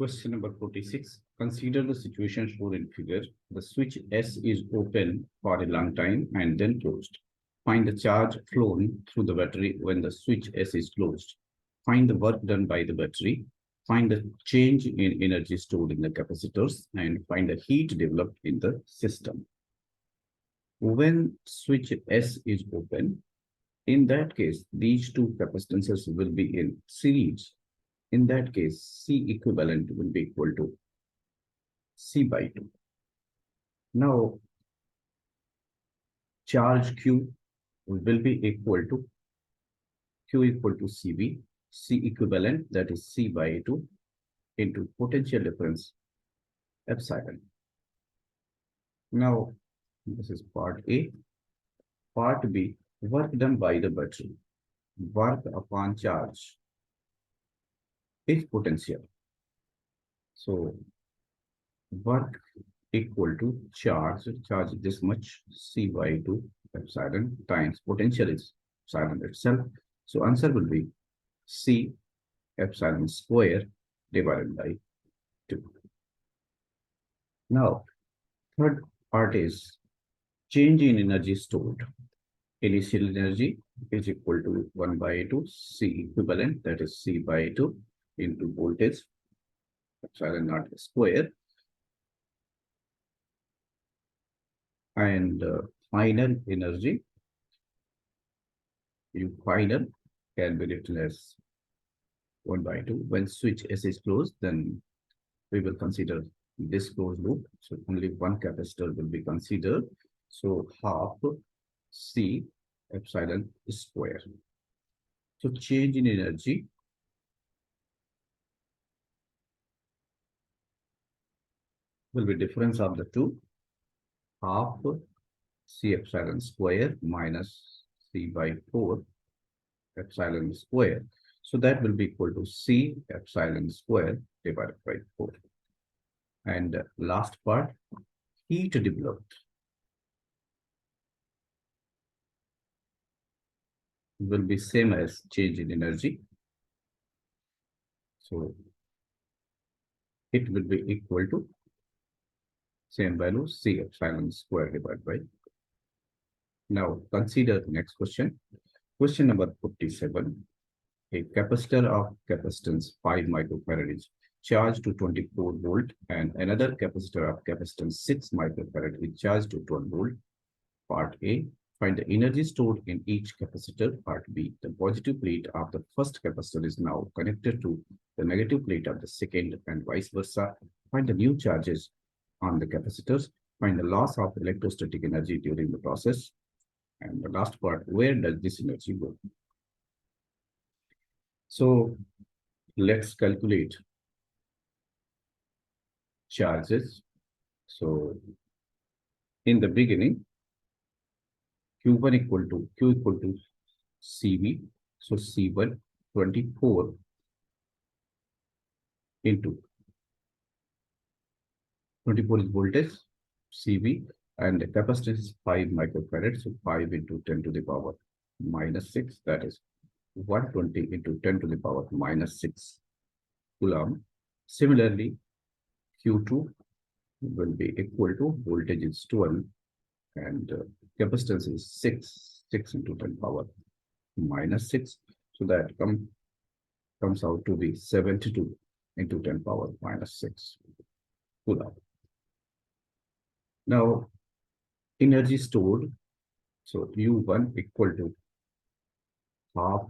Question number 46. Consider the situation shown in figure. The switch S is open for a long time and then closed. Find the charge flown through the battery when the switch S is closed. Find the work done by the battery. Find the change in energy stored in the capacitors and find the heat developed in the system. When switch S is open, in that case, these two capacitances will be in series. In that case, C equivalent will be equal to C by 2. Now, charge Q will be equal to Q equal to CV, C equivalent, that is C by 2, into potential difference epsilon. Now, this is part A. Part B, work done by the battery. Work upon charge is potential. So, work equal to charge this much, C by 2 epsilon times potential is epsilon itself. So, answer will be C epsilon square divided by 2. Now, third part is change in energy stored. Initial energy is equal to 1 by 2 C equivalent, that is C by 2 into voltage epsilon naught square, and final energy final can be written as 1 by 2. When switch S is closed, then we will consider this closed loop. So only one capacitor will be considered. So half C epsilon square. So change in energy will be difference of the two, half C epsilon square minus C by 4 epsilon square. So that will be equal to C epsilon square divided by 4. And last part, heat developed will be same as change in energy. So it will be equal to same value, C epsilon square divided by. Now consider the next question. Question number 47. A capacitor of capacitance 5 microfarad is charged to 24 volt and another capacitor of capacitance 6 microfarad is charged to 12 volt. Part A, find the energy stored in each capacitor. Part B, the positive plate of the first capacitor is now connected to the negative plate of the second and vice versa. Find the new charges on the capacitors. Find the loss of electrostatic energy during the process. And the last part, where does this energy go? So let's calculate charges. So in the beginning, Q1 equal to Q equal to CV. So C1 24 into 24 is voltage, CV, and the capacitance is 5 microfarad. So 5 into 10 to the power minus 6, that is 120 into 10 to the power minus 6 coulomb. Similarly, Q2 will be equal to voltage is 12 and capacitance is 6 into 10 power minus 6. So that comes out to be 72 into 10 power minus 6 coulomb. Now, energy stored. So U1 equal to half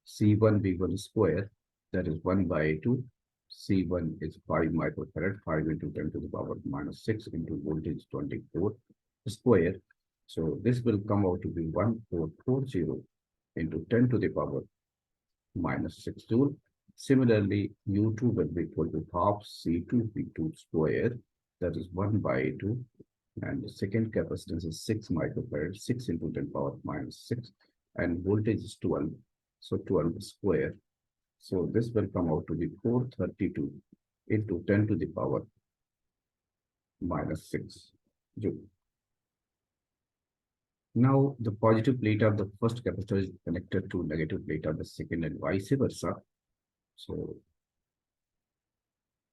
C1 V1 square, that is 1 by 2. C1 is 5 microfarad, 5 into 10 to the power minus 6 into voltage 24 square. So this will come out to be 1440 into 10 to the power minus 6 joule. Similarly, U2 will be equal to half C2 V2 square, that is 1 by 2. And the second capacitance is 6 microfarad, 6 into 10 power minus 6. And voltage is 12, so 12 square. So this will come out to be 432 into 10 to the power minus 6 joule. Now the positive plate of the first capacitor is connected to negative plate of the second and vice versa. So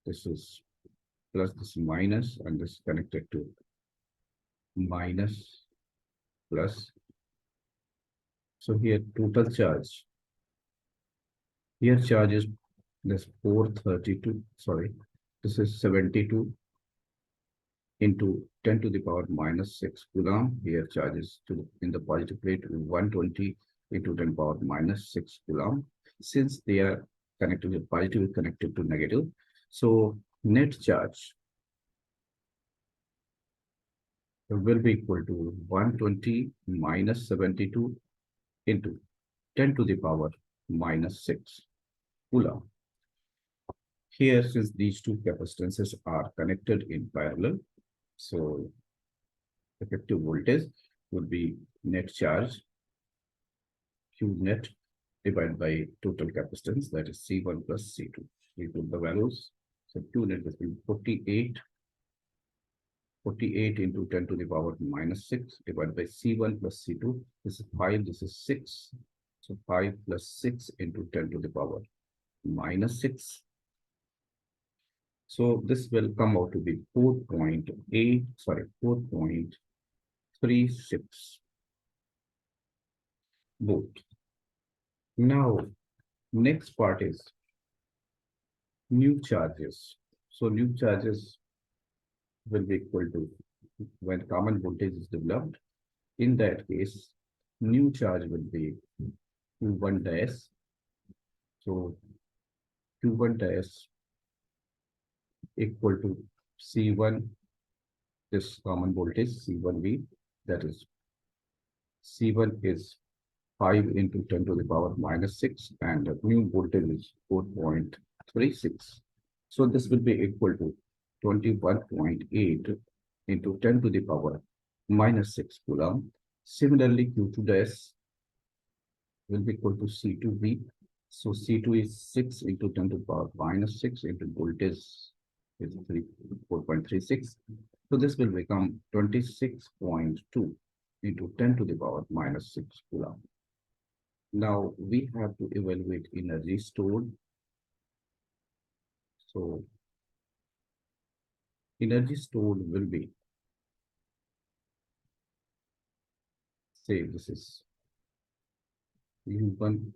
This is plus, this minus, and this connected to minus, plus. So here total charge. Here charge is this 432. Sorry, this is 72 into 10 to the power minus 6 coulomb. Here charges to in the positive plate 120 into 10 power minus 6 coulomb. Since they are connected to positive connected to negative, so net charge will be equal to 120 minus 72 into 10 to the power minus 6 coulomb. Here, since these two capacitances are connected in parallel, so effective voltage would be net charge Q net divided by total capacitance, that is C1 plus C2. We put the values. So Q net is 48 into 10 to the power minus 6 divided by C1 plus C2. This is 5, this is 6. So 5 plus 6 into 10 to the power minus 6. So this will come out to be 4.36 volt. Now, next part is new charges. So new charges will be equal to when common voltage is developed. In that case, new charge will be Q1 dash. So Q1 dash equal to C1, this common voltage C1V, that is C1 is 5 into 10 to the power minus 6, and the new voltage is 4.36. So this will be equal to 21.8 into 10 to the power minus 6 coulomb. Similarly, Q2 dash will be equal to C2V. So C2 is 6 into 10 to the power minus 6 into voltage is 4.36. So this will become 26.2 into 10 to the power minus 6 coulomb. Now we have to evaluate energy stored. So energy stored will be, say this is U1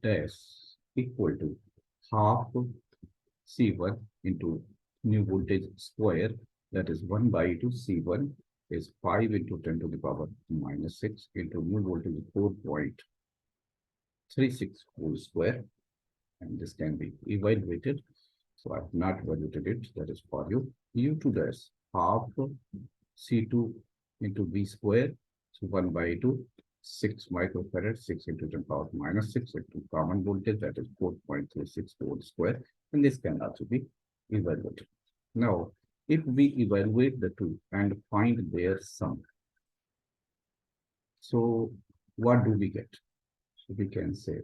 dash equal to half C1 into new voltage square, that is 1 by 2 C1 is 5 into 10 to the power minus 6 into new voltage 4.36 whole square, and this can be evaluated. So I've not evaluated it, that is for you. U2 dash half C2 into V square, so 1 by 2, 6 microfarad, 6 into 10 power minus 6 into common voltage, that is 4.36 whole square, and this can also be evaluated. Now, if we evaluate the two and find their sum, so what do we get? So we can say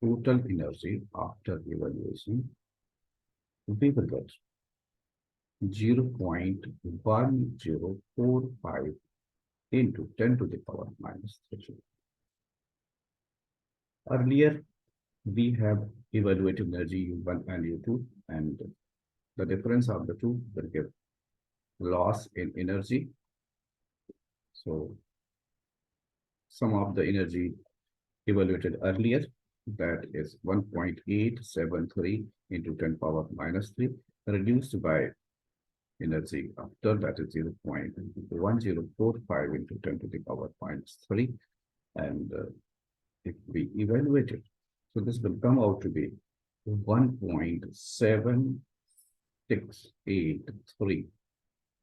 total energy after evaluation, we will get 0.1045 into 10 to the power minus 3. Earlier, we have evaluated energy U1 and U2, and the difference of the two will give loss in energy. So sum of the energy evaluated earlier, that is 1.873 into 10 power minus 3, reduced by energy after, that is 0.1045 into 10 to the power minus 3. And if we evaluate it, so this will come out to be 1.7683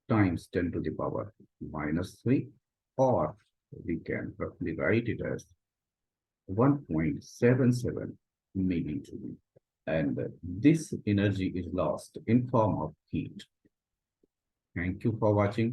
times 10 to the power minus 3, or we can roughly write it as 1.77 millijoule. And this energy is lost in form of heat. Thank you for watching.